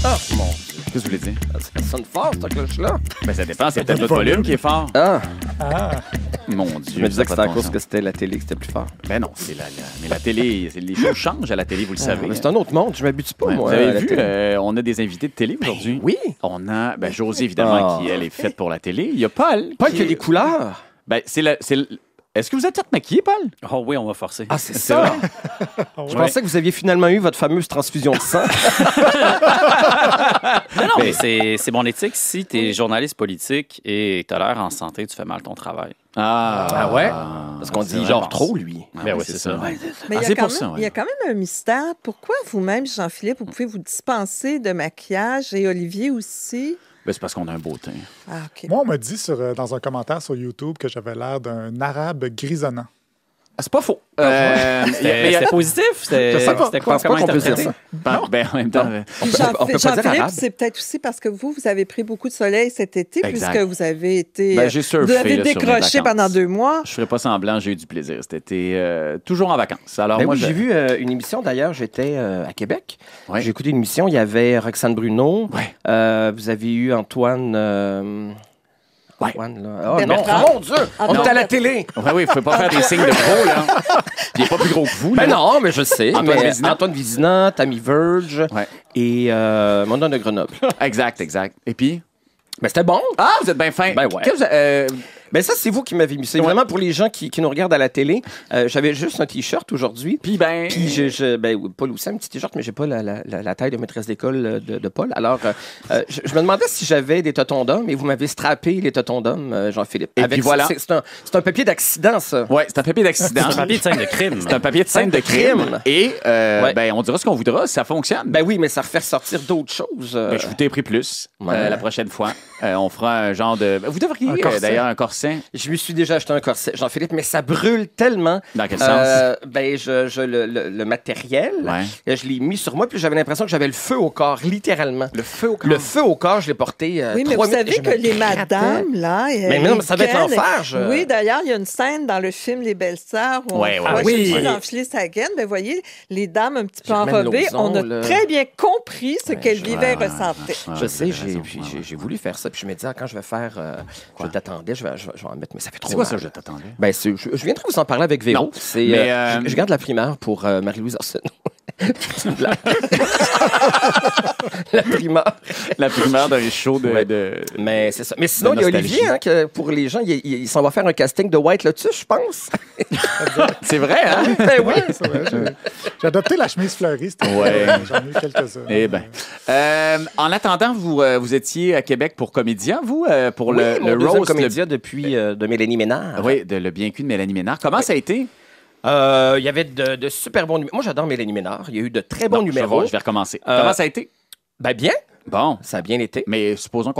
Ah, mon Dieu. Qu'est-ce que vous voulez dire? Ça sonne fort, cette cloche-là. Ben, ça dépend. C'est peut-être votre volume qui est fort. Ah, Mon Dieu. je me disais que c'était à pas de cause bon que c'était la télé que c'était plus fort. sens. Ben non, mais la télé, les choses changent à la télé, vous le savez. Mais c'est un autre monde, je m'habitue pas, Ouais, moi. vous avez à la vu, télé. on a des invités de télé aujourd'hui. Oui. On a Josée, évidemment, qui, elle, est faite pour la télé. Il y a Paul. Paul qui a des couleurs. Ben, Est-ce que vous êtes fait maquiller, Paul? Oh oui, on va forcer. Ah, c'est ça. Je pensais que vous aviez finalement eu votre fameuse transfusion de sang. Non, mais c'est mon éthique. Si tu es journaliste politique et tu as l'air en santé, tu fais mal ton travail. Ah ouais? Parce qu'on dit genre trop, lui. Ben oui, c'est ça. Mais c'est pour ça, il y a quand même un mystère. Pourquoi vous-même, Jean-Philippe, vous pouvez vous dispenser de maquillage et Olivier aussi? Ben, c'est parce qu'on a un beau teint. Ah, OK. Moi, on m'a dit dans un commentaire sur YouTube que j'avais l'air d'un arabe grisonnant. Ah, c'est pas faux. C'était positif? Je sais pas. C'était Je pense pas comment qu'on peut dire interpréter? ça. Ben, en même temps... Puis on peut pas dire Jean-Philippe, arabe. c'est peut-être aussi parce que vous avez pris beaucoup de soleil cet été, Exact. puisque vous avez été... Ben, j'ai surfé, vous avez là, sur mes décroché vacances. pendant 2 mois. Je ferai pas semblant, j'ai eu du plaisir. C'était toujours en vacances. Alors, Ben moi, oui, j'ai vu une émission, d'ailleurs, j'étais à Québec. Ouais. J'ai écouté une émission, il y avait Roxane Bruno. Ouais. Vous avez eu Antoine... Ouais. Antoine, là. Oh non, Bertrand. mon Dieu! Ah, On non, est à la Bertrand. télé! Oui, il ne faut pas faire des signes de pro, là. Il n'est pas plus gros que vous, là. Ben non, mais je sais. Antoine mais Vézina. Antoine Vézina, Tammy Verge Ouais. et Mondon de Grenoble. Exact. Et puis? Ben c'était bon. Ah, vous êtes bien fin. Ben ouais. Qu'est-ce que Ben ça, c'est vous qui m'avez mis. C'est vraiment pour les gens qui nous regardent à la télé. J'avais juste un T-shirt aujourd'hui. Puis, ben... Puis, Paul aussi, un petit T-shirt, mais j'ai pas la taille de maîtresse d'école de Paul. Alors, je me demandais si j'avais des totons d'homme et vous m'avez strappé les totons d'homme, Jean-Philippe. Et puis voilà. C'est un papier d'accident, ça. Oui, c'est un papier d'accident. C'est un papier de scène de crime. C'est un papier de scène de crime. crime. Et, Ouais. ben, on dira ce qu'on voudra si ça fonctionne. Ben oui, mais ça refait ressortir d'autres choses. Ben, je vous ai pris plus Ouais. la prochaine fois. On fera un genre de... Vous devriez, Un corset. d'ailleurs, un corset. Je me suis déjà acheté un corset, Jean-Philippe, mais ça brûle tellement. Dans quel sens? Ben, le matériel, Ouais. je l'ai mis sur moi, puis j'avais l'impression que j'avais le feu au corps, littéralement. Le feu au corps. Le feu au corps, je l'ai porté. Oui, mais 3 vous minutes, savez et que je me les grattais. madames, là... Mais non, mais ça va être l'enfer. Oui, d'ailleurs, il y a une scène dans le film Les Belles-Sœurs où Ouais, on ouais, voit oui. Julie d'enfiler sa gaine. Ben, voyez, les dames un petit peu Germaine enrobées, Lauzon, on a là. très bien compris ce qu'elles vivaient et ouais, ressentaient. ouais, Je vous sais, avez raison. j'ai voulu faire ça, puis je me disais, quand je vais faire. Je t'attendais, je vais en mettre, mais ça fait trop C'est quoi mal. ça, je t'attendais? Ben, je viendrai vous en parler avec Véro. Non, C'est, mais, je garde la primaire pour Marie-Louise Arsenault. C'est une blague. La primaire. La primaire d'un show Ouais. de... Mais c'est ça. Mais sinon, De il y a nostalgie. Olivier, hein, que pour les gens, il s'en va faire un casting de White Lotus, je pense. C'est vrai, hein? Ben oui. Ouais, c'est vrai. J'ai adopté la chemise fleurie. Ouais. J'en ai eu quelques-uns. Eh bien. En attendant, vous étiez à Québec pour Comédia, vous, pour Oui, le mon deuxième roast, comédien depuis de Mélanie Ménard. oui, de le bien cul de Mélanie Ménard. Comment ça a été? Il y avait de super bons numéros. Moi, j'adore Mélanie Ménard. Il y a eu de très bons Non, numéros. je vais recommencer. Comment ça a été? Ben bien, Bon. ça a bien été. Mais supposons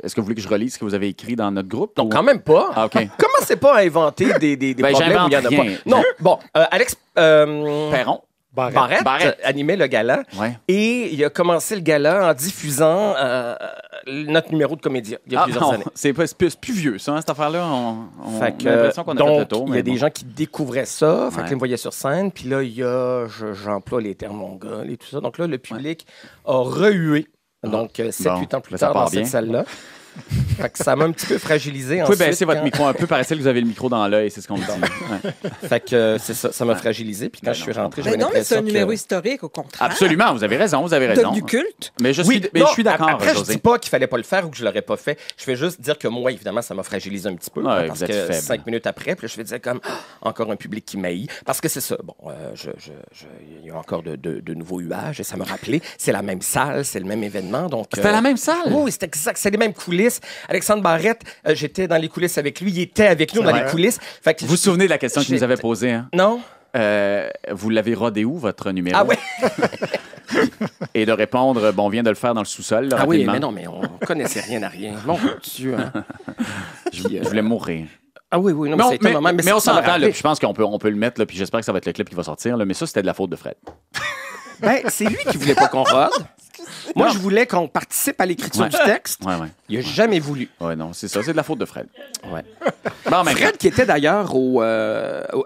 est-ce que vous voulez que je relise ce que vous avez écrit dans notre groupe? Non, ou- quand même pas. Ah, OK. Commencez pas à inventer des Ben, problèmes où il y en a j'invente pas. rien. Non, bon, Alex Perron? Barrette. Barrette animait le gala Ouais. et il a commencé le gala en diffusant notre numéro de comédien il y a plusieurs années. C'est plus vieux, ça, hein, cette affaire-là. On Fait a que, l'impression qu'on a fait le donc, tour. il y mais a des bon. gens qui découvraient ça, fait Ouais. qu'ils me voyaient sur scène, puis là, il y a, j'emploie les termes mongols et tout ça, donc là, le public a rehué, donc 7-8 ans plus Ben, ça tard part dans cette bien. salle-là. Fait que ça m'a un petit peu fragilisé. Vous pouvez ensuite, baisser votre quand- micro un peu, paraît-il que vous avez le micro dans l'œil, c'est ce qu'on me dit. Ouais. Fait que c'est ça m'a fragilisé, puis quand Ben je suis non, rentré, Mais j'avais non, mais c'est un l'impression numéro que... historique, au contraire. Absolument, vous avez raison, vous avez raison. Du culte. Mais je Oui, suis d'accord, Après, je José. dis pas qu'il fallait pas le faire ou que je l'aurais pas fait. Je fais juste dire que moi, évidemment, ça m'a fragilisé un petit peu. Ouais, parce vous êtes que faible. 5 minutes après, puis là, je vais dire comme encore un public qui m'haït. Parce que c'est ça. Bon, il y a encore de nouveaux huages et ça m'a rappelé. C'est la même salle, c'est le même événement. Donc, C'était la même salle? Oui, c'est exact. C'est les mêmes coulisses. Alexandre Barrette, j'étais dans les coulisses avec lui. Il était avec nous dans les coulisses. Fait que Vous vous souvenez de la question qu'il nous avait J'étais- posée, hein? Non? Vous l'avez rodé où, votre numéro? Ah ouais. Et de répondre, bon, on vient de le faire dans le sous-sol, là, Ah oui, rapidement. mais non, mais on connaissait rien à rien. Mon Dieu. Hein. Je voulais mourir. Ah oui, oui. Non, Mais on, ça a été un moment, mais on ça m'a s'entend, là, rappelé. puis je pense qu'on peut le mettre, là, puis j'espère que ça va être le clip qui va sortir, là, mais ça, c'était de la faute de Fred. Ben, c'est lui qui voulait pas qu'on rode. Moi, je voulais qu'on participe à l'écriture Ouais. du texte. Ouais, ouais. Il n'a jamais voulu. Ouais, non, c'est ça. C'est de la faute de Fred. Ouais. Bon, mais Fred, qui était d'ailleurs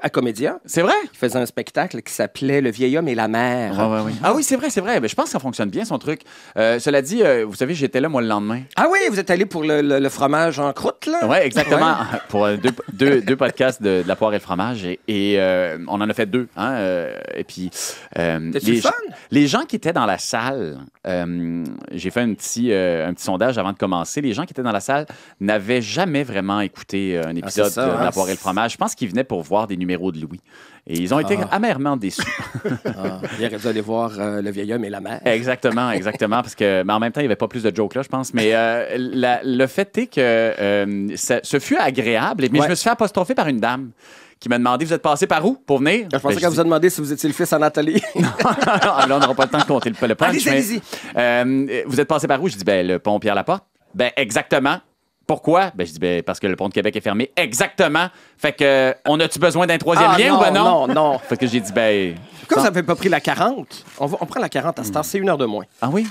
à Comédia, c'est vrai? il faisait un spectacle qui s'appelait Le vieil homme et la mère. Oui. Ah oui, c'est vrai. Mais je pense que ça fonctionne bien, son truc. Cela dit, vous savez, j'étais là, moi, le lendemain. Ah oui, vous êtes allé pour le fromage en croûte, là? Oui, exactement. Ouais. Pour deux podcasts de la poire et le fromage. Et on en a fait 2. Hein, et puis, les gens qui étaient dans la salle, j'ai fait un petit sondage avant de commencer. Les gens qui étaient dans la salle n'avaient jamais vraiment écouté un épisode de la poire et le fromage. Je pense qu'ils venaient pour voir des numéros de Louis. Et ils ont été amèrement déçus. Il aurait dû aller voir Le vieil homme et la mère. Exactement. Mais en même temps, il n'y avait pas plus de jokes là, je pense. Mais le fait est que ce fut agréable. Mais je me suis fait apostropher par une dame qui m'a demandé, vous êtes passé par où pour venir? Je pensais qu'elle vous a demandé si vous étiez le fils à Nathalie. Là, on n'aura pas le temps de compter le punch. Allez-y. Vous êtes passé par où? Je dis, le pont Pierre-Laporte. Exactement. Pourquoi? Je dis, parce que le pont de Québec est fermé. Exactement. Fait que, on a-tu besoin d'un troisième lien ou non? Non. Fait que j'ai dit, Pourquoi vous n'avez pas pris la 40? On prend la 40 à cette heure, c'est 1 heure de moins. Ah oui?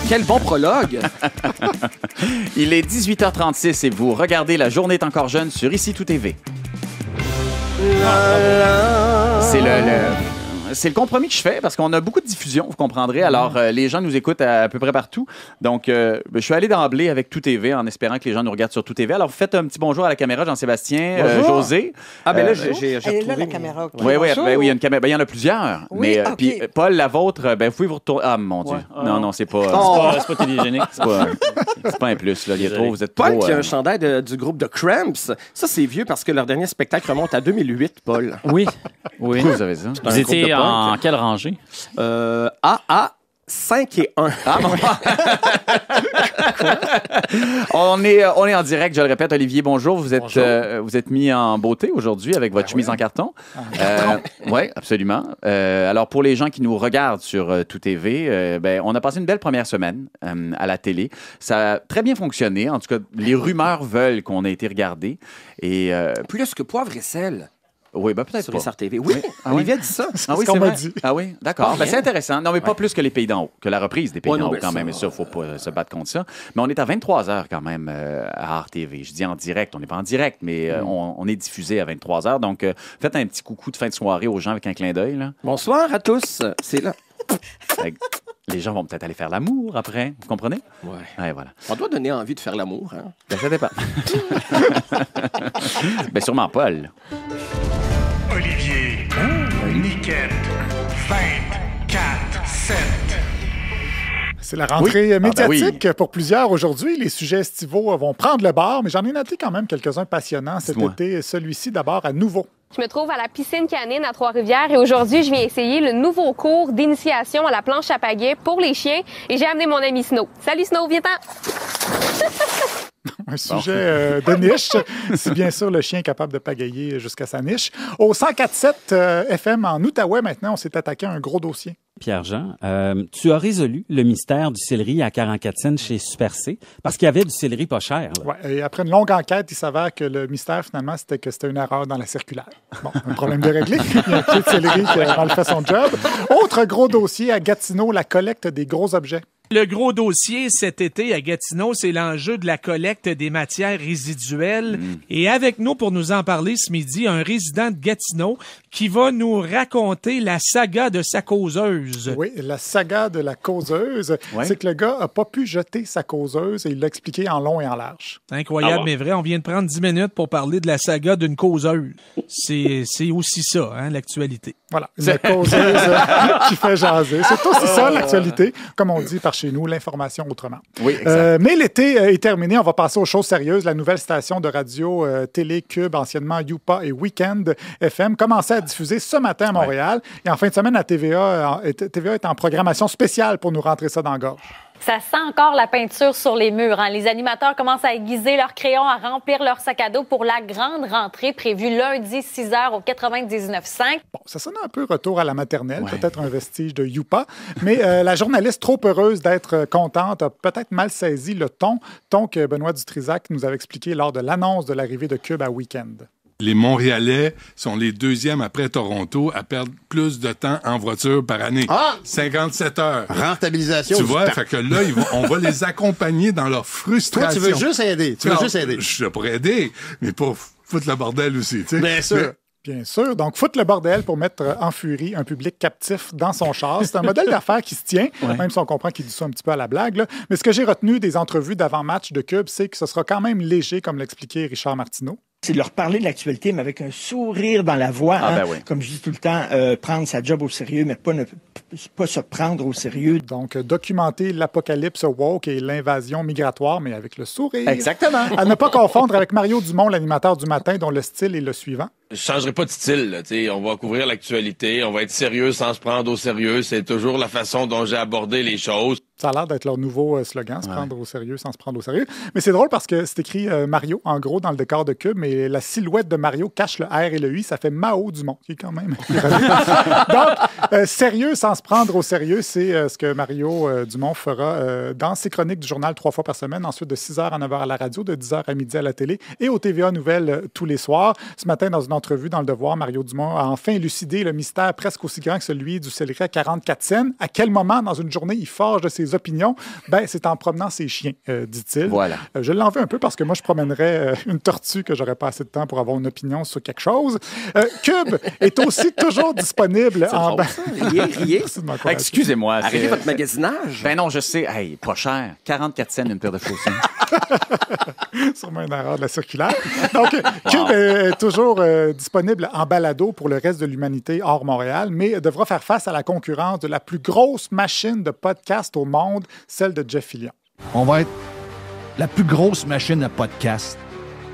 Quel bon prologue! Il est 18h36 et vous regardez La Journée est encore jeune sur Ici Tout TV. C'est le compromis que je fais parce qu'on a beaucoup de diffusion, vous comprendrez. Alors, les gens nous écoutent à peu près partout. Donc, je suis allé d'emblée avec Tout TV en espérant que les gens nous regardent sur Tout TV. Alors, vous faites un petit bonjour à la caméra, Jean-Sébastien, José. Là, j'ai Elle est là, retrouvé la caméra. Oui, il y a une caméra. Il y en a plusieurs. Oui, mais OK. puis, Paul, la vôtre, vous pouvez vous retourner. Ah, mon Dieu. Non, c'est pas. C'est pas télégénique. C'est pas un plus, là. Vous êtes Paul trop. qui a un chandail du groupe The Cramps. Ça, c'est vieux parce que leur dernier spectacle remonte à 2008, Paul. Oui. Pourquoi vous avez ça? Vous étiez en quelle rangée? 5 et 1. On est en direct, je le répète. Olivier, bonjour. Vous êtes mis en beauté aujourd'hui avec votre chemise en carton. Oui, absolument. Alors, pour les gens qui nous regardent sur Tout TV, on a passé une belle première semaine à la télé. Ça a très bien fonctionné. En tout cas, les rumeurs veulent qu'on ait été regardés. Et, Plus que poivre et sel. oui, peut-être Sur pas. les SAR TV. Oui, Olivier a dit ça. Ah oui, ce qu'on c'est m'a vrai. dit. Ah oui, d'accord. C'est intéressant. Non, mais pas plus que les Pays d'en haut, que la reprise des Pays d'en haut quand même. Et ça, il ne faut pas se battre contre ça. Mais on est à 23h quand même à RTV. Je dis en direct. On n'est pas en direct, mais on est diffusé à 23h. Donc, faites un petit coucou de fin de soirée aux gens avec un clin d'œil. Là. Bonsoir à tous. C'est là. Les gens vont peut-être aller faire l'amour après. Vous comprenez? Ouais. Ouais, voilà. On doit donner envie de faire l'amour. Hein? Ça dépend. Sûrement Paul. Olivier, Niquette, 24-7. C'est la rentrée Oui. médiatique pour plusieurs aujourd'hui. Les sujets estivaux vont prendre le bord, mais j'en ai noté quand même quelques-uns passionnants cet Dis-moi. été. Celui-ci d'abord à nouveau. Je me trouve à la piscine canine à Trois-Rivières et aujourd'hui, je viens essayer le nouveau cours d'initiation à la planche à pagaie pour les chiens et j'ai amené mon ami Snow. Salut Snow, viens-t'en! Un sujet de niche, si bien sûr le chien est capable de pagayer jusqu'à sa niche. Au 104.7 FM en Outaouais, maintenant, on s'est attaqué à un gros dossier. Pierre-Jean, tu as résolu le mystère du céleri à 44 cents chez Super C parce qu'il y avait du céleri pas cher. Là. Ouais, et après une longue enquête, il s'avère que le mystère, finalement, c'était que c'était une erreur dans la circulaire. Bon, un problème de réglé. Il y a un pied de céleri qui a mal fait son job. Autre gros dossier à Gatineau, la collecte des gros objets. Le gros dossier cet été à Gatineau, c'est l'enjeu de la collecte des matières résiduelles. Et avec nous pour nous en parler ce midi, un résident de Gatineau qui va nous raconter la saga de sa causeuse. Oui, la saga de la causeuse, Ouais. c'est que le gars n'a pas pu jeter sa causeuse et il l'a expliqué en long et en large. Incroyable, mais vrai. On vient de prendre 10 minutes pour parler de la saga d'une causeuse. C'est aussi ça, hein, l'actualité. Voilà, une causeuse qui fait jaser. C'est aussi ça, l'actualité. Comme on dit par chez nous, l'information autrement. Oui, exact. Mais l'été est terminé. On va passer aux choses sérieuses. La nouvelle station de radio Télé Cube, anciennement Youpa et Weekend FM, commençait à diffuser ce matin à Montréal. Et en fin de semaine, à TVA est en programmation spéciale pour nous rentrer ça dans la gorge. Ça sent encore la peinture sur les murs. Hein. Les animateurs commencent à aiguiser leurs crayons, à remplir leur sac à dos pour la grande rentrée prévue lundi 6h au 99.5. Bon, ça sonne un peu retour à la maternelle, peut-être un vestige de Youpa. Mais la journaliste, trop heureuse d'être contente, a peut-être mal saisi le ton que Benoît Dutrisac nous avait expliqué lors de l'annonce de l'arrivée de Cube à Weekend. les Montréalais sont les deuxièmes après Toronto à perdre plus de temps en voiture par année. 57 heures. Rentabilisation. Tu vois, fait que là, on va les accompagner dans leur frustration. Toi, tu veux juste aider. Je suis pour aider, mais pas foutre le bordel aussi. Tu sais. Bien sûr. Bien sûr. Donc, foutre le bordel pour mettre en furie un public captif dans son char. C'est un modèle d'affaires qui se tient, même si on comprend qu'il dit ça un petit peu à la blague. Là. Mais ce que j'ai retenu des entrevues d'avant-match de Cube, c'est que ce sera quand même léger, comme l'expliquait Richard Martineau. C'est de leur parler de l'actualité, mais avec un sourire dans la voix. Comme je dis tout le temps, prendre sa job au sérieux, mais pas se prendre au sérieux. Donc, documenter l'apocalypse woke et l'invasion migratoire, mais avec le sourire. Exactement. À ne pas confondre avec Mario Dumont, l'animateur du matin, dont le style est le suivant. Je changerai pas de style. Là, on va couvrir l'actualité, on va être sérieux sans se prendre au sérieux. C'est toujours la façon dont j'ai abordé les choses. Ça a l'air d'être leur nouveau slogan, se prendre au sérieux sans se prendre au sérieux. Mais c'est drôle parce que c'est écrit Mario, en gros, dans le décor de Cube, mais la silhouette de Mario cache le R et le I, ça fait Mao Dumont, qui est quand même... Donc, sérieux sans se prendre au sérieux, c'est ce que Mario Dumont fera dans ses chroniques du journal 3 fois par semaine, ensuite de 6h à 9h à la radio, de 10h à midi à la télé et au TVA Nouvelles tous les soirs. Ce matin, dans une entrevue dans Le Devoir, Mario Dumont a enfin élucidé le mystère presque aussi grand que celui du céleri à 44 cents. À quel moment, dans une journée, il forge de ses opinions? Ben, c'est en promenant ses chiens, dit-il. Voilà. Je l'en veux un peu parce que moi, je promènerais une tortue que j'aurais pas assez de temps pour avoir une opinion sur quelque chose. Cube est aussi toujours disponible en... Riez. Excusez-moi. Arrêtez votre magasinage. Ben non, je sais. Hey, pas cher. 44 cents une paire de chaussures. Sûrement une erreur de la circulaire. Donc, Cube est toujours disponible en balado pour le reste de l'humanité hors Montréal, mais devra faire face à la concurrence de la plus grosse machine de podcast au monde, celle de Jeff Fillion. On va être la plus grosse machine à podcast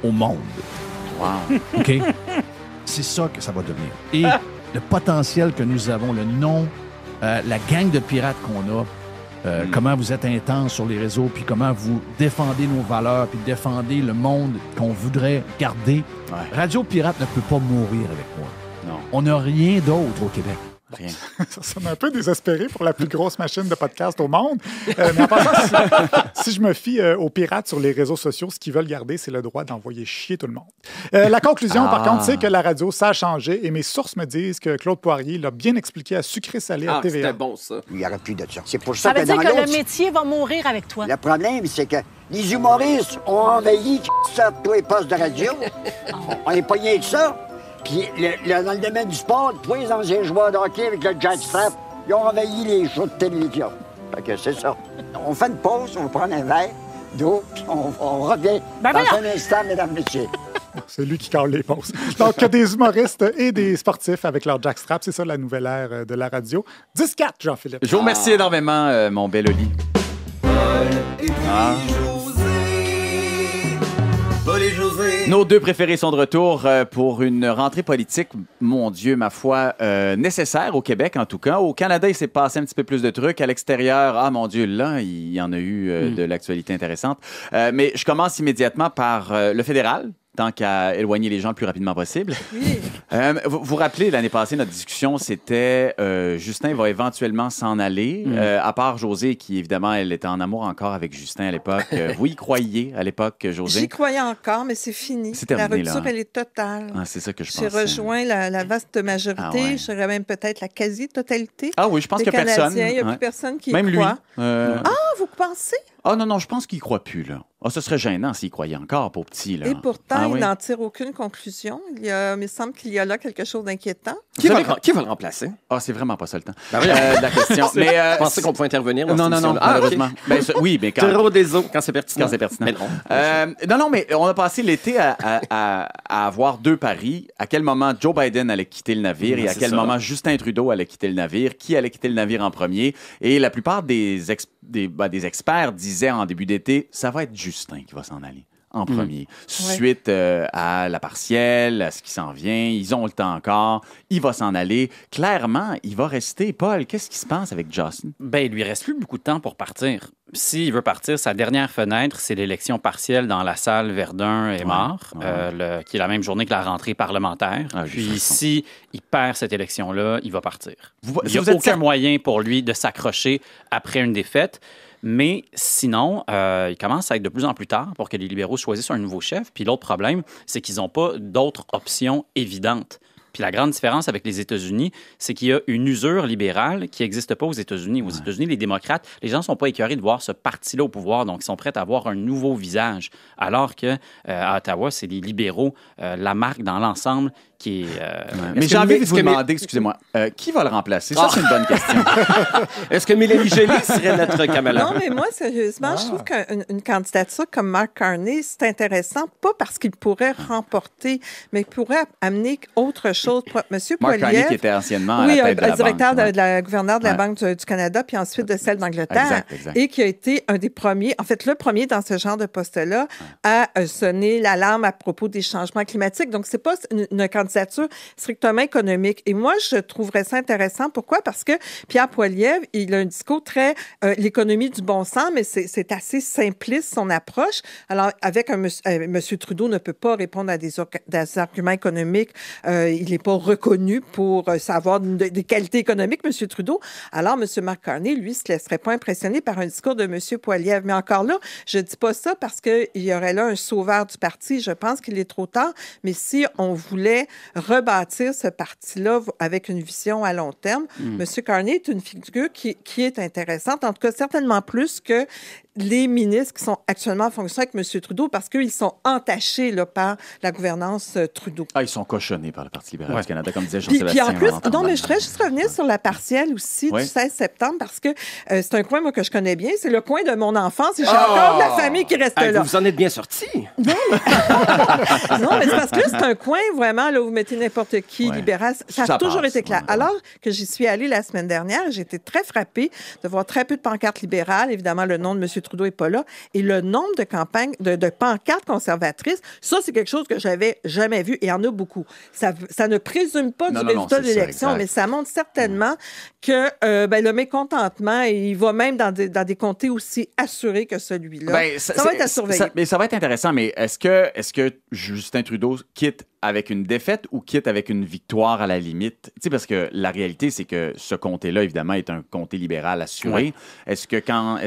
au monde. Wow. OK? C'est ça que ça va devenir. Et le potentiel que nous avons, le nom, la gang de pirates qu'on a, comment vous êtes intense sur les réseaux, puis comment vous défendez nos valeurs, puis défendez le monde qu'on voudrait garder. Ouais. Radio Pirate ne peut pas mourir avec moi. Non. On n'a rien d'autre au Québec. Rien. Ça sonne un peu désespéré pour la plus grosse machine de podcast au monde. Mais en passant, si je me fie aux pirates sur les réseaux sociaux, ce qu'ils veulent garder, c'est le droit d'envoyer chier tout le monde. La conclusion, par contre, c'est que la radio, ça a changé et mes sources me disent que Claude Poirier l'a bien expliqué à Sucré-Salé à TVA. C'était bon, ça. Il n'y aura plus de ça. C'est pour ça, ça veut dire que le métier va mourir avec toi. Le problème, c'est que les humoristes ont envahi tous les postes de radio. On n'est pas rien que ça. Puis dans le domaine du sport, tous les anciens joueurs de hockey avec le jackstrap, ils ont envahi les shows de télévision. Fait que c'est ça. On fait une pause, on va prendre un verre d'eau, puis on revient dans un instant, mesdames et messieurs. C'est lui qui cale les pauses. Donc, des humoristes et des sportifs avec leur jackstrap, c'est ça la nouvelle ère de la radio. 10-4, Jean-Philippe. Je vous remercie énormément, mon bel Oli. Nos deux préférés sont de retour pour une rentrée politique, mon Dieu, ma foi, nécessaire au Québec en tout cas. Au Canada, il s'est passé un petit peu plus de trucs. À l'extérieur, ah mon Dieu, là, il y en a eu de l'actualité intéressante. Mais je commence immédiatement par le fédéral, tant qu'à éloigner les gens le plus rapidement possible. Oui. Vous vous rappelez, l'année passée, notre discussion, c'était Justin va éventuellement s'en aller, à part José, qui, évidemment, elle était en amour encore avec Justin à l'époque. Vous y croyiez à l'époque, José? J'y croyais encore, mais c'est fini. C'est terminé, la rupture, là. elle est totale. Ah, c'est ça que je pensais. J'ai rejoint la vaste majorité. Ah ouais. Je dirais même peut-être la quasi-totalité. Ah oui, je pense qu'il n'y a personne. Il n'y a plus personne qui même y croit. Lui. Vous pensez? Ah non, je pense qu'il ne croit plus, là. Ah, ce serait gênant s'il croyait encore, pauvre petit, là. Et pourtant, il oui. n'en tire aucune conclusion. Il me semble qu'il y a là quelque chose d'inquiétant. Qui va le remplacer? Ah, c'est vraiment pas ça le temps. La question. Mais je pensais qu'on pouvait intervenir dans non, malheureusement. Okay. Oui, mais quand... Trop des eaux, quand c'est pertinent. Quand c'est pertinent. Mais non, mais on a passé l'été à avoir deux paris. À quel moment Joe Biden allait quitter le navire et à quel moment Justin Trudeau allait quitter le navire. Qui allait quitter le navire en premier? Et la plupart des experts disaient en début d'été, ça va être Justin qui va s'en aller en premier. Suite à la partielle, à ce qui s'en vient, ils ont le temps encore, il va s'en aller. Clairement, il va rester. Paul, qu'est-ce qui se passe avec Justin? Ben, il lui reste plus beaucoup de temps pour partir. S'il veut partir, sa dernière fenêtre, c'est l'élection partielle dans la salle Verdun et Mort, qui est la même journée que la rentrée parlementaire. Puis si il perd cette élection-là, il va partir. Il n'y a aucun moyen pour lui de s'accrocher après une défaite. Mais sinon, il commence à être de plus en plus tard pour que les libéraux choisissent un nouveau chef. Puis l'autre problème, c'est qu'ils n'ont pas d'autres options évidentes. Puis la grande différence avec les États-Unis, c'est qu'il y a une usure libérale qui n'existe pas aux États-Unis. Aux États-Unis, les démocrates, les gens ne sont pas écœurés de voir ce parti-là au pouvoir, donc ils sont prêts à avoir un nouveau visage. Alors que à Ottawa, c'est les libéraux, la marque dans l'ensemble qui est... Mais j'ai envie de vous demander, excusez-moi, qui va le remplacer? Ça, c'est une bonne question. Est-ce que Mélanie Joly serait notre Kamala? Non, mais moi, sérieusement, je trouve qu'une candidature comme Mark Carney, c'est intéressant, pas parce qu'il pourrait remporter, mais il pourrait amener autre chose. Monsieur Mark Carney, qui était anciennement à la tête de la directeur banque, de la gouverneur de la Banque du Canada, puis ensuite de celle d'Angleterre, et qui a été un des premiers, en fait, le premier dans ce genre de poste-là, à sonner l'alarme à propos des changements climatiques. Donc, c'est pas une candidature strictement économique. Et moi, je trouverais ça intéressant. Pourquoi? Parce que Pierre Poilievre, il a un discours très l'économie du bon sens, mais c'est assez simpliste, son approche. Alors, avec M. Trudeau ne peut pas répondre à des arguments économiques. Il n'est pas reconnu pour savoir des qualités économiques, M. Trudeau. Alors, M. Mark Carney, lui, ne se laisserait pas impressionner par un discours de M. Poilievre. Mais encore là, je ne dis pas ça parce qu'il y aurait là un sauveur du parti. Je pense qu'il est trop tard. Mais si on voulait rebâtir ce parti-là avec une vision à long terme, M. Carney est une figure qui est intéressante, en tout cas certainement plus que les ministres qui sont actuellement en fonction avec M. Trudeau parce qu'ils sont entachés là, par la gouvernance Trudeau. Ils sont cochonnés par le Parti libéral du Canada, comme disait Jean-Sébastien. Puis en plus, non, mais je voudrais juste revenir sur la partielle aussi du 16 septembre parce que c'est un coin, moi, que je connais bien. C'est le coin de mon enfance et j'ai encore de la famille qui reste là. Vous en êtes bien sortis. Non, mais c'est parce que là, c'est un coin vraiment là, où vous mettez n'importe qui, libéral. Ça a toujours été clair. Alors que j'y suis allée la semaine dernière, j'ai été très frappée de voir très peu de pancartes libérales. Évidemment, le nom de M. Trudeau n'est pas là. Et le nombre de campagnes, de pancartes conservatrices, ça, c'est quelque chose que j'avais jamais vu. Et il y en a beaucoup. Ça ne présume pas du résultat de l'élection, mais ça montre certainement que le mécontentement, il va même dans des comtés aussi assurés que celui-là. Ça va être à surveiller. Mais ça va être intéressant, mais est-ce que Justin Trudeau quitte avec une défaite ou quitte avec une victoire à la limite? Tu sais, parce que la réalité, c'est que ce comté-là, évidemment, est un comté libéral assuré. Est-ce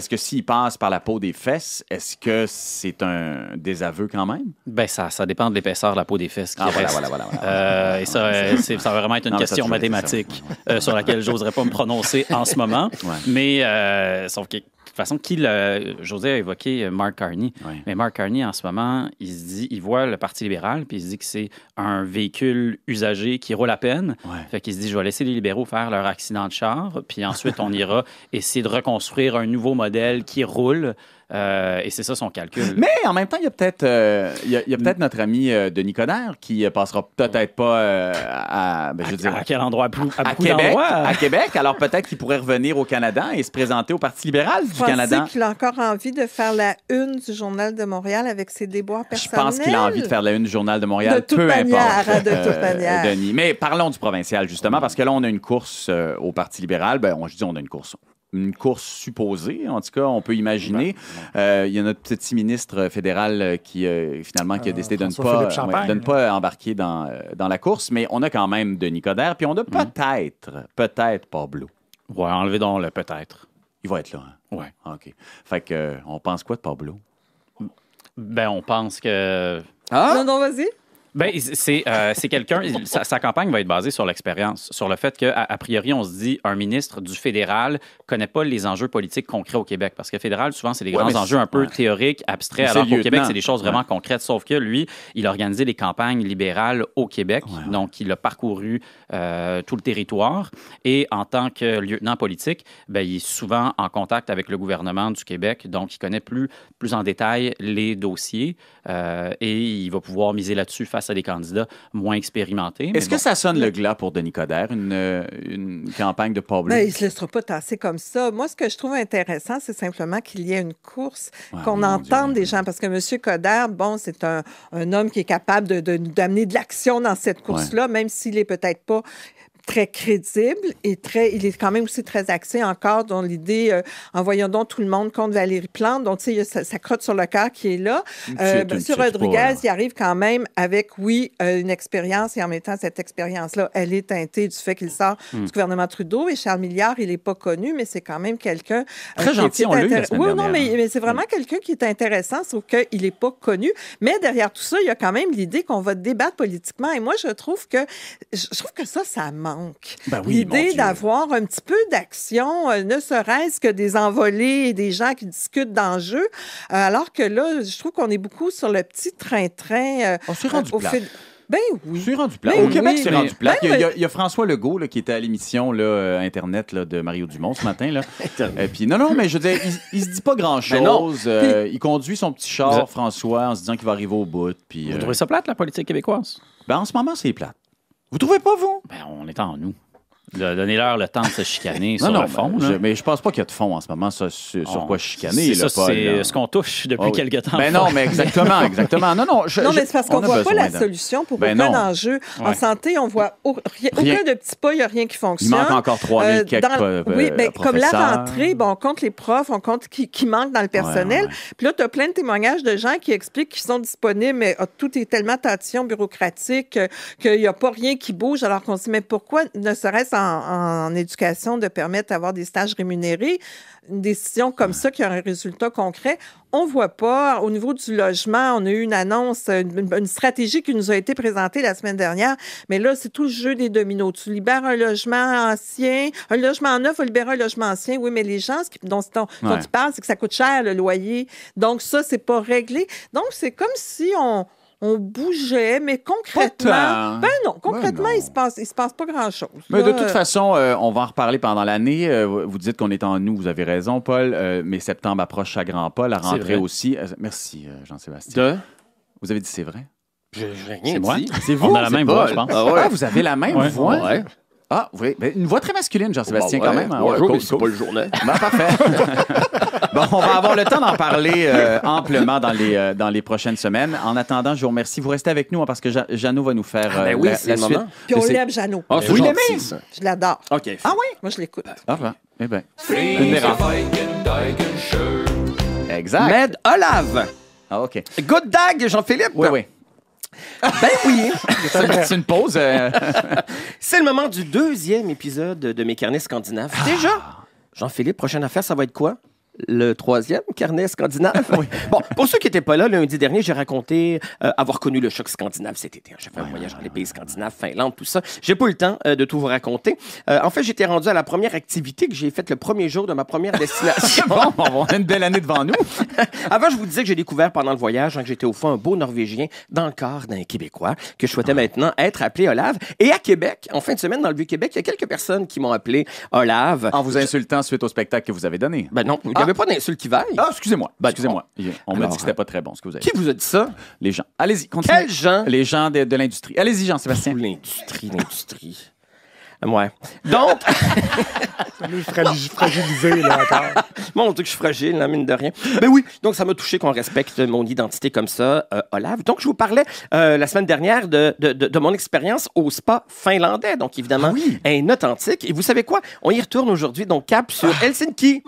que s'il passe par la peau des fesses, est-ce que c'est un désaveu quand même? Ben ça dépend de l'épaisseur de la peau des fesses qui reste. Voilà. Et ça va vraiment être une question mathématique sur laquelle je n'oserais pas me prononcer en ce moment. Mais sauf que de toute façon, José a évoqué Mark Carney. Mais Mark Carney, en ce moment, il voit le Parti libéral, puis il se dit que c'est un véhicule usagé qui roule à peine. Fait qu'il se dit, je vais laisser les libéraux faire leur accident de char, puis ensuite, on ira essayer de reconstruire un nouveau modèle qui roule. Et c'est ça son calcul. Mais en même temps, il y a peut-être notre ami Denis Coderre qui passera peut-être pas à quel endroit? À Québec. Alors peut-être qu'il pourrait revenir au Canada et se présenter au Parti libéral du Canada. Vous pensez qu'il a encore envie de faire la une du Journal de Montréal avec ses déboires personnels? Je pense qu'il a envie de faire la une du Journal de Montréal, de toute manière. Denis. Mais parlons du provincial, justement, parce que là, on a une course au Parti libéral. Je dis on a une course. Une course supposée, en tout cas, on peut imaginer. Il y a notre petit ministre fédéral qui a décidé de ne pas embarquer dans la course, mais on a quand même Denis Coderre, puis on a peut-être Pablo. Ouais, enlevez donc le peut-être. Il va être là. Hein? Ouais. OK. Fait que, on pense quoi de Pablo? On pense que... Non, vas-y. C'est quelqu'un... Sa campagne va être basée sur l'expérience, sur le fait qu'à priori, on se dit un ministre du fédéral connaît pas les enjeux politiques concrets au Québec. Parce que fédéral, souvent, c'est des grands enjeux un peu théoriques, abstraits, alors qu'au Québec, c'est des choses vraiment concrètes. Sauf que lui, il a organisé des campagnes libérales au Québec. Donc, il a parcouru tout le territoire. Et en tant que lieutenant politique, il est souvent en contact avec le gouvernement du Québec. Donc, il connaît plus en détail les dossiers. Et il va pouvoir miser là-dessus face à des candidats moins expérimentés. Est-ce que ça sonne le glas pour Denis Coderre, une campagne de Pablo? Il ne se laissera pas tasser comme ça. Moi, ce que je trouve intéressant, c'est simplement qu'il y ait une course, qu'on entende des gens. Parce que M. Coderre, c'est un homme qui est capable d'amener de l'action dans cette course-là, même s'il n'est peut-être pas très crédible et il est quand même aussi très axé encore dans l'idée en voyant donc tout le monde contre Valérie Plante. Donc, tu sais, il y a sa crotte sur le cœur qui est là. M. Rodriguez, il arrive quand même avec, une expérience et en même temps, cette expérience-là, elle est teintée du fait qu'il sort du gouvernement Trudeau et Charles Milliard, il n'est pas connu, mais c'est quand même quelqu'un... Très gentil, on l'a eu la semaine dernière. Non, mais c'est vraiment quelqu'un qui est intéressant, sauf qu'il n'est pas connu. Mais derrière tout ça, il y a quand même l'idée qu'on va débattre politiquement. Et moi, je trouve que ça manque. Ben oui, l'idée d'avoir un petit peu d'action, ne serait-ce que des envolées et des gens qui discutent d'enjeux, alors que là, je trouve qu'on est beaucoup sur le petit train-train. On s'est rendu plat. Ben oui. C'est rendu plat. Au Québec, c'est rendu plat. Il y a François Legault qui était à l'émission Internet de Mario Dumont ce matin. Puis non, mais je veux dire, il se dit pas grand-chose. Il conduit son petit char, François, en se disant qu'il va arriver au bout. Puis, vous trouvez ça plate, la politique québécoise? Ben, en ce moment, c'est plate. Vous trouvez pas, vous? Ben, on est en nous. Donnez-leur le temps de se chicaner sur le fond. Mais je pense pas qu'il y a de fond en ce moment sur quoi chicaner. C'est ce qu'on touche depuis quelques temps. Ben non, mais exactement. Non, mais c'est parce qu'on voit pas la solution pour aucun enjeu. En santé, on voit aucun de petits pas, il n'y a rien qui fonctionne. Il manque encore 3000 quelques comme la rentrée, on compte les profs, on compte qui manque dans le personnel. Puis là, tu as plein de témoignages de gens qui expliquent qu'ils sont disponibles, mais tout est tellement tatillon bureaucratique qu'il n'y a pas rien qui bouge, alors qu'on se dit, mais pourquoi ne serait-ce en éducation de permettre d'avoir des stages rémunérés, une décision comme ça qui a un résultat concret. On ne voit pas. Au niveau du logement, on a eu une annonce, une stratégie qui nous a été présentée la semaine dernière, mais là, c'est tout le jeu des dominos. Tu libères un logement ancien, un logement neuf va libérer un logement ancien, oui, mais les gens dont tu parles, c'est que ça coûte cher, le loyer. Donc ça, c'est pas réglé. Donc, c'est comme si on bougeait, mais concrètement... il se passe pas grand-chose. Mais de toute façon, on va en reparler pendant l'année. Vous dites qu'on est en nous, vous avez raison, Paul. Mais septembre approche à grands pas, la rentrée aussi. Merci, Jean-Sébastien. Vous avez dit c'est vrai? J'ai rien dit. C'est vous? On a la même voix, je pense. Ah, vous avez la même voix? Ouais. Ah, oui. Ben, une voix très masculine, Jean-Sébastien, quand même. Bonjour, c'est pas le journal. Parfait. Bon, on va avoir le temps d'en parler amplement dans les prochaines semaines. En attendant, je vous remercie. Vous restez avec nous parce que Jeannot va nous faire la suite. Puis on l'aime, Jeannot. Vous l'aimez? Je l'adore. OK. Ah oui? Moi, je l'écoute. Eh bien. Exact. Med Olav. Ah, OK. Good dag, Jean-Philippe. Oui. Ben oui! C'est une pause. C'est le moment du 2e épisode de mes carnets scandinaves. Déjà? Jean-Philippe, prochaine affaire, ça va être quoi? Le 3e carnet scandinave. Oui. Bon, pour ceux qui n'étaient pas là, lundi dernier, j'ai raconté avoir connu le choc scandinave cet été. J'ai fait un voyage dans les pays scandinaves, Finlande, tout ça. J'ai pas eu le temps de tout vous raconter. En fait, j'étais rendu à la première activité que j'ai faite le premier jour de ma première destination. Bon, on a une belle année devant nous. Avant, je vous disais que j'ai découvert pendant le voyage que j'étais au fond un beau Norvégien dans le corps d'un Québécois que je souhaitais maintenant être appelé Olav. Et à Québec, en fin de semaine, dans le Vieux-Québec, il y a quelques personnes qui m'ont appelé Olav. En vous insultant suite au spectacle que vous avez donné. Ben non, il n'y avait pas d'insulte qui vaille. Ah, excusez-moi. On m'a dit que c'était pas très bon ce que vous avez dit. Qui vous a dit ça? Les gens. Allez-y, continuez. Quels gens? Les gens de l'industrie. Allez-y, Jean-Sébastien. L'industrie. Ouais. Donc... fragilisé, là, encore. Mon Dieu, que je suis fragile, mine de rien. Ben oui, donc ça m'a touché qu'on respecte mon identité comme ça, Olav. Donc, je vous parlais la semaine dernière de mon expérience au spa finlandais. Donc, évidemment, un authentique. Et vous savez quoi? On y retourne aujourd'hui, donc cap sur Helsinki.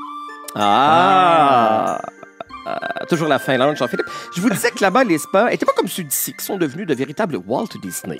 Toujours la Finlande, Jean-Philippe. Je vous disais que là-bas, les spas n'étaient pas comme ceux d'ici, qui sont devenus de véritables Walt Disney.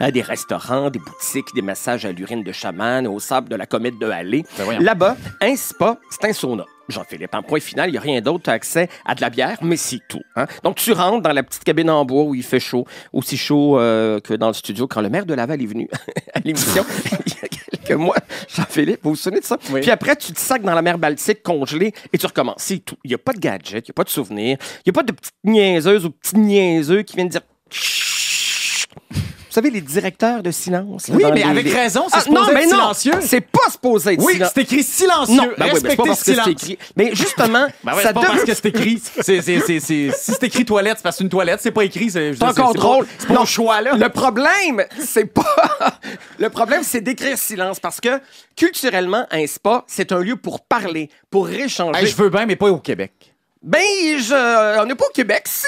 Des restaurants, des boutiques, des massages à l'urine de chaman, au sable de la comète de Halley. Là-bas, un spa, c'est un sauna. Jean-Philippe, en point final, il n'y a rien d'autre. Tu as accès à de la bière, mais c'est tout. Donc, tu rentres dans la petite cabine en bois où il fait chaud, aussi chaud que dans le studio quand le maire de Laval est venu à l'émission il y a quelques mois. Jean-Philippe, vous vous souvenez de ça? Oui. Puis après, tu te sacs dans la mer Baltique congelée et tu recommences. C'est tout. Il n'y a pas de gadget, il n'y a pas de souvenirs, il n'y a pas de petites niaiseuses ou petits niaiseux qui viennent dire... Vous savez, les directeurs de silence. Oui, mais avec raison, c'est supposé être silencieux. C'est pas supposé être silencieux. Oui, c'est écrit silencieux. Non, c'est pas parce que c'est écrit. Mais justement, c'est pas parce que c'est écrit. Si c'est écrit toilette, c'est parce que c'est une toilette. C'est pas écrit. C'est encore drôle. C'est pas un choix, là. Le problème, c'est pas... Le problème, c'est d'écrire silence parce que, culturellement, un spa, c'est un lieu pour parler, pour échanger. Je veux bien, mais pas au Québec. Ben, on n'est pas au Québec, si!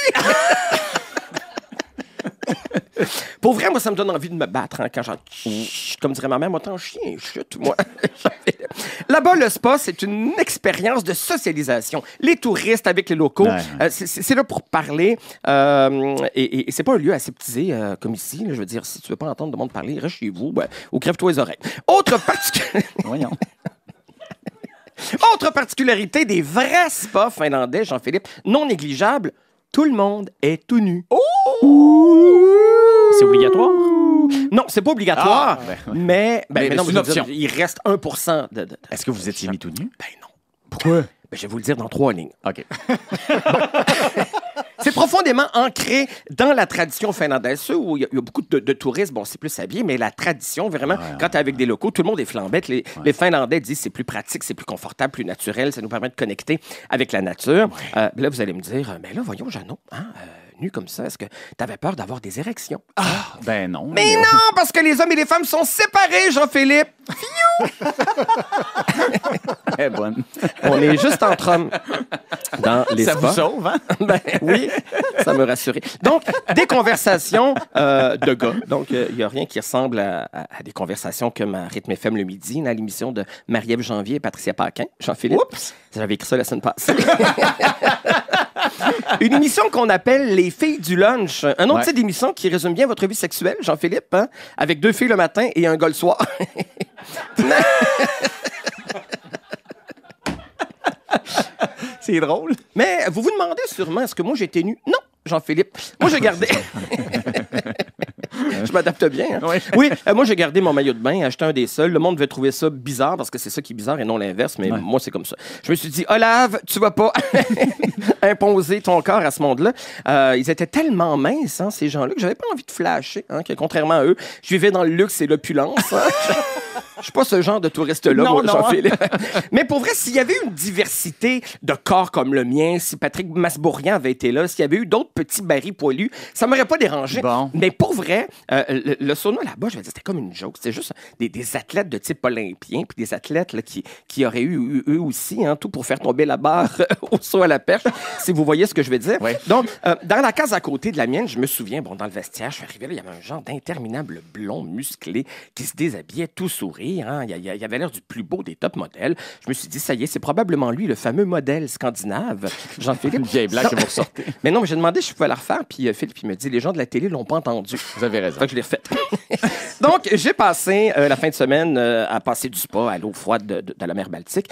Pour vrai, moi, ça me donne envie de me battre quand j'en... Comme dirait ma mère, moi, t'en chien, chute, moi. Là-bas, le spa, c'est une expérience de socialisation. Les touristes avec les locaux, c'est là pour parler. Et c'est pas un lieu aseptisé comme ici. Là, je veux dire, si tu veux pas entendre le monde parler, reste chez vous ou crève-toi les oreilles. Autre particularité des vrais spas finlandais, Jean-Philippe, non négligeable, tout le monde est tout nu. C'est obligatoire? Non, c'est pas obligatoire, mais non, c'est une option. Il reste 1% de... Est-ce que vous étiez mis tout nu? Ben non. Pourquoi? Je vais vous le dire dans 3 lignes. OK. C'est profondément ancré dans la tradition finlandaise. Ceux où il y a beaucoup de touristes, bon, c'est plus habillé, mais la tradition, vraiment, quand tu es avec des locaux, tout le monde est flambette. Les Finlandais disent c'est plus pratique, c'est plus confortable, plus naturel, ça nous permet de connecter avec la nature. Là, vous allez me dire, mais là, voyons, Jeannot, nu comme ça, est-ce que tu avais peur d'avoir des érections? Ben non. Mais non, parce que les hommes et les femmes sont séparés, Jean-Philippe. Elle est bonne. On est juste entre hommes dans les spas. Ça vous sauve, hein? Ben oui, ça me rassurait. Donc, des conversations de gars. Donc, il n'y a rien qui ressemble à des conversations comme à Rythme FM le midi, dans l'émission de Marie-Ève Janvier et Patricia Paquin. Jean-Philippe, j'avais écrit ça la semaine passée. Une émission qu'on appelle Les filles du lunch. Un autre type d'émission qui résume bien votre vie sexuelle, Jean-Philippe, hein? Avec 2 filles le matin et un gars le soir. C'est drôle. Mais vous vous demandez sûrement, est-ce que moi j'étais nu? Non, Jean-Philippe. Moi, je gardais... Je m'adapte bien. Hein? Oui, moi, j'ai gardé mon maillot de bain, acheté un des seuls. Le monde devait trouver ça bizarre parce que c'est ça qui est bizarre et non l'inverse, mais moi, c'est comme ça. Je me suis dit, Olave, tu vas pas imposer ton corps à ce monde-là. Ils étaient tellement minces, hein, ces gens-là, que j'avais pas envie de flasher, hein, que contrairement à eux, je vivais dans le luxe et l'opulence. Hein? Je suis pas ce genre de touriste-là, moi, Jean-Philippe. Mais pour vrai, s'il y avait eu une diversité de corps comme le mien, si Patrick Masbourian avait été là, s'il y avait eu d'autres petits barils poilus, ça m'aurait pas dérangé. Bon. Mais pour vrai, le sauna là-bas, je vais dire, c'était comme une joke. C'était juste des athlètes de type olympien, puis des athlètes là, qui auraient eu eux aussi, hein, tout pour faire tomber la barre au saut à la perche, si vous voyez ce que je veux dire. Ouais. Donc, dans la case à côté de la mienne, je me souviens, dans le vestiaire, je suis arrivé là, il y avait un genre d'interminable blond musclé qui se déshabillait tout sourire. Hein. Il avait l'air du plus beau des top modèles. Je me suis dit, ça y est, c'est probablement lui, le fameux modèle scandinave, Jean-Philippe. Une vieille blague que vous ressortez. Mais non, mais j'ai demandé si je pouvais la refaire, puis Philippe, il me dit, les gens de la télé l'ont pas entendu. Vous avez raison. Donc, je l'ai refait. Donc, j'ai passé la fin de semaine à passer du spa à l'eau froide de la mer Baltique.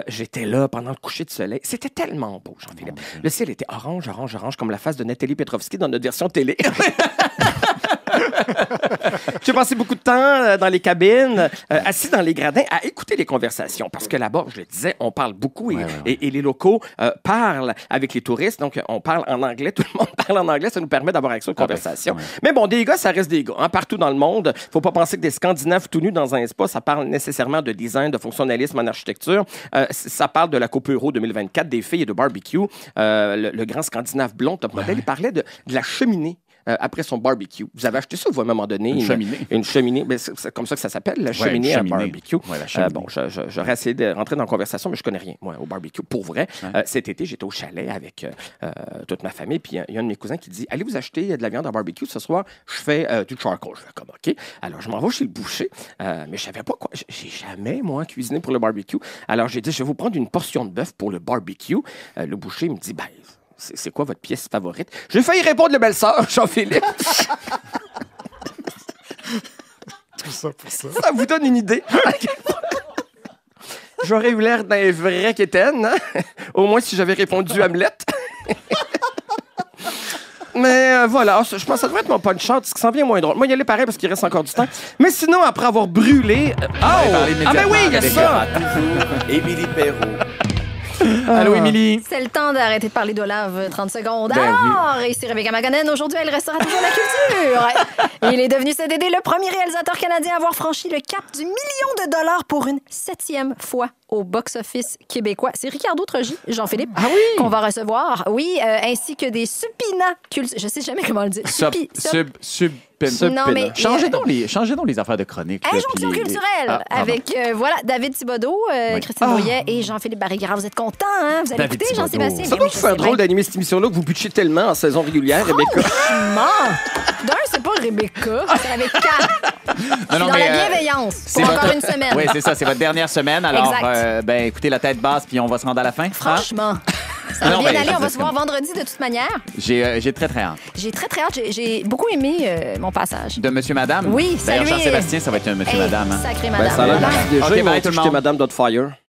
J'étais là pendant le coucher de soleil. C'était tellement beau, Jean-Philippe. Le ciel était orange, comme la face de Nathalie Petrovski dans notre version télé. J'ai passé beaucoup de temps dans les cabines, assis dans les gradins, à écouter les conversations. Parce que là-bas, je le disais, on parle beaucoup et les locaux parlent avec les touristes. Donc, on parle en anglais. Tout le monde parle en anglais. Ça nous permet d'avoir accès aux conversations. Mais bon, des gars, ça reste des gars. Hein, partout dans le monde. Faut pas penser que des Scandinaves tout nus dans un spa, ça parle nécessairement de design, de fonctionnalisme en architecture. Ça parle de la Coupe Euro 2024, des filles et de barbecue. Le grand Scandinave blond, top modèle, il parlait de la cheminée. Après son barbecue. Vous avez acheté ça, vous, à un moment donné? Une cheminée. Une cheminée. Ben, c'est comme ça que ça s'appelle, la cheminée à barbecue. Ouais, bon, j'aurais essayé de rentrer dans la conversation, mais je connais rien, moi, au barbecue. Pour vrai, cet été, j'étais au chalet avec toute ma famille, puis il y a un de mes cousins qui dit, allez vous acheter de la viande à barbecue ce soir, je fais du charcoal. Je fais comme, OK. Alors, je m'en vais chez le boucher, mais je savais pas quoi. J'ai jamais, moi, cuisiné pour le barbecue. Alors, j'ai dit, je vais vous prendre une portion de bœuf pour le barbecue. Le boucher me dit, ben, c'est quoi votre pièce favorite? J'ai failli répondre le belle-sœur, Jean-Philippe. Tout ça pour ça. Ça vous donne une idée? J'aurais eu l'air d'un vrai quétaine, hein? Au moins si j'avais répondu Hamlet. Mais voilà, je pense que ça devrait être mon punch-out, ce qui s'en vient moins drôle. Moi, y aller pareil parce qu'il reste encore du temps. Mais sinon, après avoir brûlé... ben oui, il y a ça! Émilie Perrault. Allô, Émilie. C'est le temps d'arrêter de parler d'Olave 30 secondes. Alors, ici Rebecca Maganen. Aujourd'hui, elle restera toujours la culture. Il est devenu cet été le premier réalisateur canadien à avoir franchi le cap du $1 million pour une 7e fois au box-office québécois. C'est Ricardo Trogi, Jean-Philippe, qu'on va recevoir. Oui, ainsi que des supina culturels. Je sais jamais comment le dire. Non, mais changez donc les affaires de chronique. Injonction culturelle avec David Thibodeau, Christine Brouillet et Jean-Philippe Barrégard. Vous êtes contents, hein? Vous allez écouter Jean-Sébastien? Ça doit vous faire drôle d'animer cette émission-là que vous butchez tellement en saison régulière, Rebecca. D'un, c'est pas Rebecca, c'est avec K. Dans la bienveillance pour encore une semaine. Oui, c'est ça, c'est votre dernière semaine. Alors, écoutez, la tête basse, puis on va se rendre à la fin. Franchement. Ça va bien aller, on va se voir vendredi de toute manière. J'ai très, très hâte. J'ai très, très hâte. J'ai beaucoup aimé mon passage. De Monsieur Madame? Oui, d'ailleurs, Jean-Sébastien, ça va être un Monsieur Madame. Sacré Madame. Ça a l'air déjà, ils m'ont dit que j'étais Madame Dotfire.